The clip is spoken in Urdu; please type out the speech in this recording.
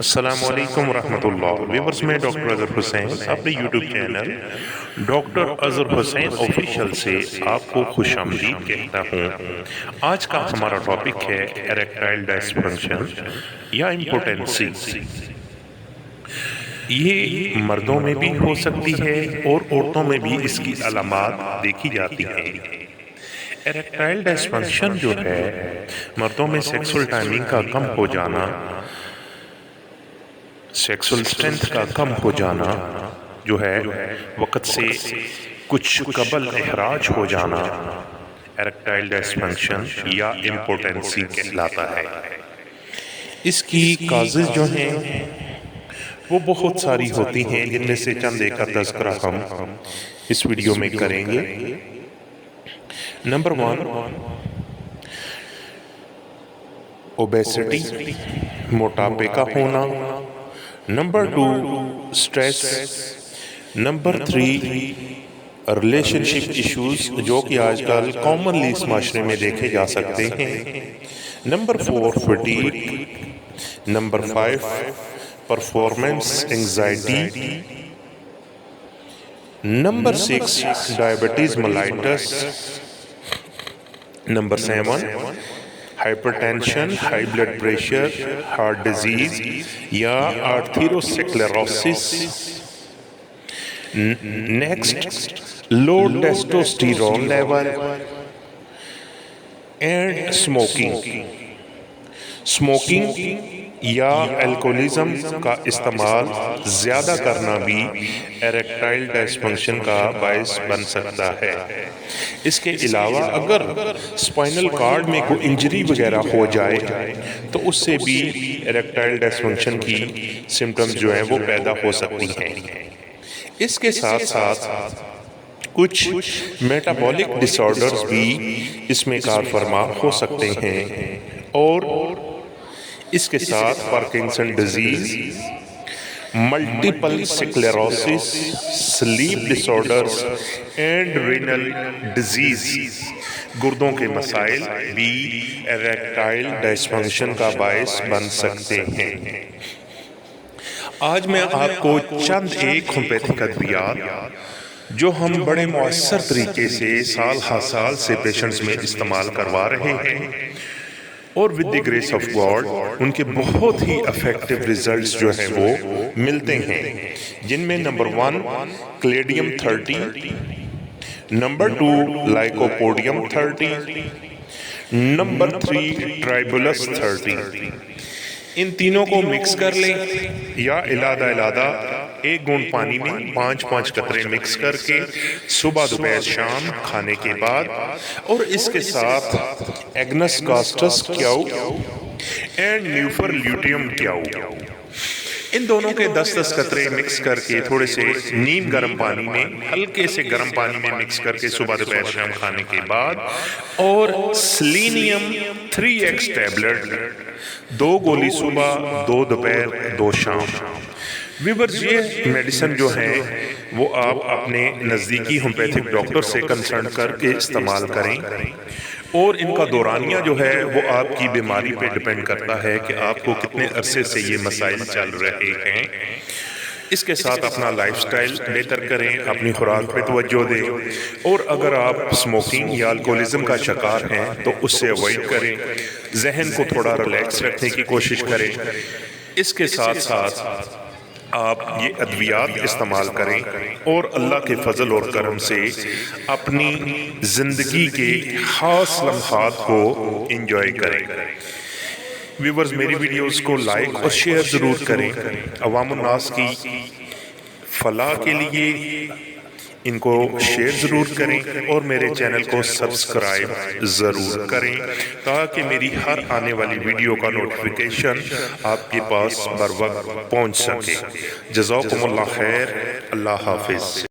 السلام علیکم ورحمۃ اللہ ویورز، میں ڈاکٹر اظہر حسین اپنے یوٹیوب چینل ڈاکٹر اظہر حسین آفیشیل سے آپ کو خوش آمدید کہتا ہوں۔ آج کا ہمارا ٹاپک ہے ایریکٹائل ڈسفنکشن یا امپوٹنسی۔ یہ مردوں میں بھی ہو سکتی ہے اور عورتوں میں بھی اس کی علامات دیکھی جاتی ہیں۔ ایریکٹائل ڈسفنکشن جو ہے مردوں میں سیکسول ٹائمنگ کا کم ہو جانا، سیکسول اسٹرینتھ کا کم ہو جانا جو ہے وقت سے کچھ قبل اخراج ہو جانا ایریکٹائل ڈسفنکشن یا امپوٹنسی کہلاتا ہے۔ اس کی کازز جو ہیں وہ بہت ساری ہوتی ہیں، جن میں سے چند ایک کا تذکرہ ہم اس ویڈیو میں کریں گے۔ نمبر 1، اوبیسٹی، موٹاپے کا ہونا۔ Number 2، stress. نمبر 3، ریلیشن شپ ایشوز، جو کہ آج کل کامنلی اس معاشرے میں دیکھے جا سکتے ہیں۔ Number 4، fatigue. Number 5، performance anxiety. Number 6، diabetes mellitus. Number 7، hypertension, high blood pressure, heart disease یا atherosclerosis. Next, low testosterone level and smoking. Smoking یا الکوہولزم کا استعمال زیادہ کرنا بھی ایریکٹائل ڈسفنکشن کا باعث بن سکتا ہے۔ اس کے علاوہ اگر اسپائنل کارڈ میں کوئی انجری وغیرہ ہو جائے تو اس سے بھی ایریکٹائل ڈسفنکشن کی سمٹمز جو ہیں وہ پیدا ہو سکتی ہیں۔ اس کے ساتھ ساتھ کچھ میٹابولک ڈس آرڈرز بھی اس میں کار فرما ہو سکتے ہیں، اور اس کے ساتھ Parkinson disease, multiple sclerosis, sleep disorders and renal disease, گردوں کے مسائل بھی ایریکٹائل ڈسفنکشن کا باعث بن سکتے ہیں۔ آج میں آپ کو چند ایک ہومیوپیتھک ادویات جو ہم بڑے مؤثر طریقے سے سال ہر سال سے پیشنٹس میں استعمال کروا رہے ہیں، اور with the grace of God in کے بہت ہی افیکٹو ریزلٹس جو ہیں وہ ملتے ہیں، جن میں نمبر 1، کلیڈیم 30۔ نمبر 2، لائکوپوڈیم 30۔ نمبر 3، ٹرائبولس 30۔ ان تینوں کو مکس کر لیں یا علادہ ایک گھونٹ پانی میں 5 قطرے مکس کر کے صبح دوپہر شام کھانے کے بعد، اور اس کے ساتھ ایگنس کاسٹس کیاؤ اینڈ نیوفر لیوٹیم کیاؤ، ان دونوں کے 10 قطرے مکس کر کے تھوڑے سے نیم گرم پانی میں، ہلکے سے گرم پانی میں مکس کر کے صبح دوپہر شام کھانے کے بعد، اور سیلینیم 3x ٹیبلٹ، 2 گولی صبح، 2 دوپہر، 2 شام۔ ویورز، یہ میڈیسن جو ہیں وہ آپ اپنے نزدیکی ہومیوپیتھک ڈاکٹر سے کنسلٹ کر کے استعمال کریں، اور ان کا دورانیہ جو ہے وہ آپ کی بیماری پہ ڈیپینڈ کرتا ہے کہ آپ کو کتنے عرصے سے یہ مسائل چل رہے ہیں۔ اس کے ساتھ اپنا لائف سٹائل بہتر کریں، اپنی خوراک پہ توجہ دیں، اور اگر آپ اسموکنگ یا الکوہولزم کا شکار ہیں تو اس سے اوائڈ کریں، ذہن کو تھوڑا ریلیکس رکھنے کی کوشش کریں۔ اس کے ساتھ ساتھ آپ یہ ادویات استعمال کریں، اور اللہ کے فضل اور کرم سے اپنی زندگی کے خاص لمحات کو انجوائے کریں۔ ویورز، میری ویڈیوز کو لائک اور شیئر ضرور کریں۔ عوام الناس کی فلاح کے لیے ان کو شیئر ضرور کریں، اور میرے چینل کو سبسکرائب ضرور کریں، تاکہ میری ہر آنے والی ویڈیو کا نوٹیفیکیشن آپ کے پاس بر وقت پہنچ سکے۔ جزاکم اللہ خیر، اللہ حافظ۔